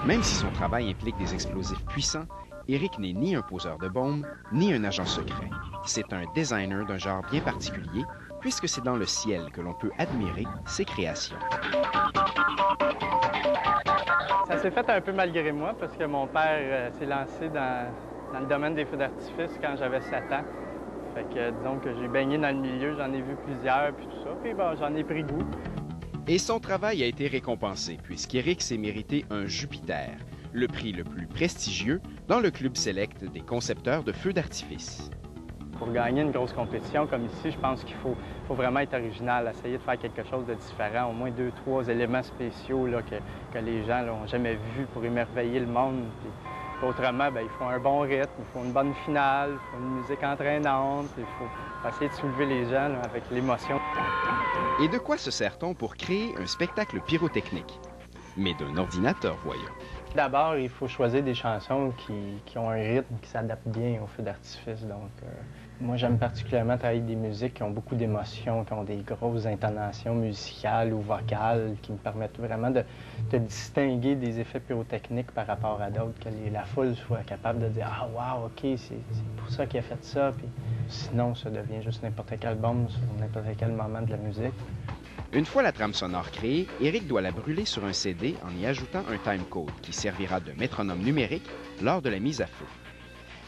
Même si son travail implique des explosifs puissants, Éric n'est ni un poseur de bombes, ni un agent secret. C'est un designer d'un genre bien particulier, puisque c'est dans le ciel que l'on peut admirer ses créations. Ça s'est fait un peu malgré moi, parce que mon père s'est lancé dans le domaine des feux d'artifice quand j'avais 7 ans. Fait que disons que j'ai baigné dans le milieu, j'en ai vu plusieurs, puis tout ça, puis bon, j'en ai pris goût. Et son travail a été récompensé, puisqu'Éric s'est mérité un Jupiter, le prix le plus prestigieux dans le club select des concepteurs de feux d'artifice. Pour gagner une grosse compétition comme ici, je pense qu'il faut vraiment être original, essayer de faire quelque chose de différent, au moins 2, 3 éléments spéciaux là, que les gens n'ont jamais vus pour émerveiller le monde. Puis, autrement, bien, il faut un bon rythme, il faut une bonne finale, il faut une musique entraînante, il faut essayer de soulever les gens là, avec l'émotion. Et de quoi se sert-on pour créer un spectacle pyrotechnique? Mais d'un ordinateur, voyons. D'abord, il faut choisir des chansons qui ont un rythme qui s'adapte bien au feu d'artifice. Donc, moi, j'aime particulièrement travailler avec des musiques qui ont beaucoup d'émotions, qui ont des grosses intonations musicales ou vocales, qui me permettent vraiment de distinguer des effets pyrotechniques par rapport à d'autres, que la foule soit capable de dire « Ah, wow, OK, c'est pour ça qu'il a fait ça ». Puis, sinon, ça devient juste n'importe quel album sur n'importe quel moment de la musique. Une fois la trame sonore créée, Éric doit la brûler sur un CD en y ajoutant un timecode qui servira de métronome numérique lors de la mise à feu.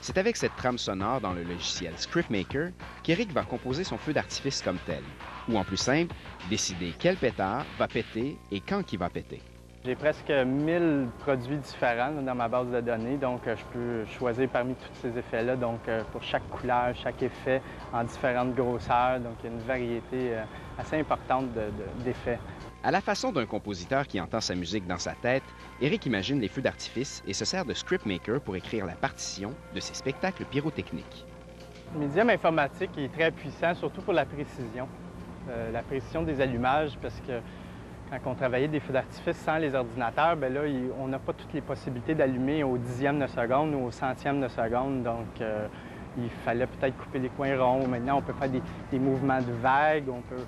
C'est avec cette trame sonore dans le logiciel Scriptmaker qu'Éric va composer son feu d'artifice comme tel, ou en plus simple, décider quel pétard va péter et quand il va péter. J'ai presque 1000 produits différents là, dans ma base de données, donc je peux choisir parmi tous ces effets-là, donc pour chaque couleur, chaque effet en différentes grosseurs, donc il y a une variété assez importante d'effets. À la façon d'un compositeur qui entend sa musique dans sa tête, Éric imagine les feux d'artifice et se sert de Scriptmaker pour écrire la partition de ses spectacles pyrotechniques. Le médium informatique est très puissant, surtout pour la précision des allumages, parce que quand on travaillait des feux d'artifice sans les ordinateurs, bien là, on n'a pas toutes les possibilités d'allumer au 10e de seconde ou au 100e de seconde. Donc, il fallait peut-être couper les coins ronds. Maintenant, on peut faire des mouvements de vagues. On peut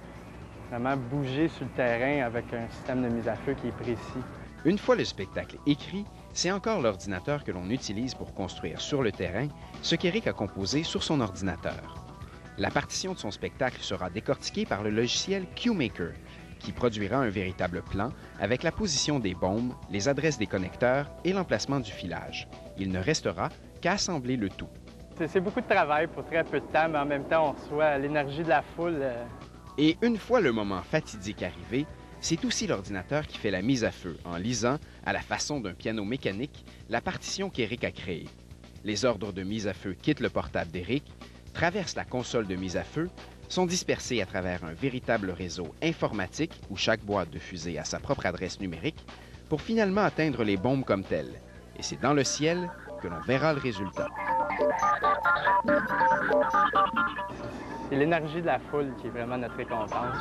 vraiment bouger sur le terrain avec un système de mise à feu qui est précis. Une fois le spectacle écrit, c'est encore l'ordinateur que l'on utilise pour construire sur le terrain ce qu'Éric a composé sur son ordinateur. La partition de son spectacle sera décortiquée par le logiciel QMaker, qui produira un véritable plan avec la position des bombes, les adresses des connecteurs et l'emplacement du filage. Il ne restera qu'à assembler le tout. C'est beaucoup de travail pour très peu de temps, mais en même temps, on reçoit l'énergie de la foule. Et une fois le moment fatidique arrivé, c'est aussi l'ordinateur qui fait la mise à feu en lisant, à la façon d'un piano mécanique, la partition qu'Éric a créée. Les ordres de mise à feu quittent le portable d'Éric, traversent la console de mise à feu, sont dispersés à travers un véritable réseau informatique où chaque boîte de fusée a sa propre adresse numérique pour finalement atteindre les bombes comme telles. Et c'est dans le ciel que l'on verra le résultat. C'est l'énergie de la foule qui est vraiment notre récompense.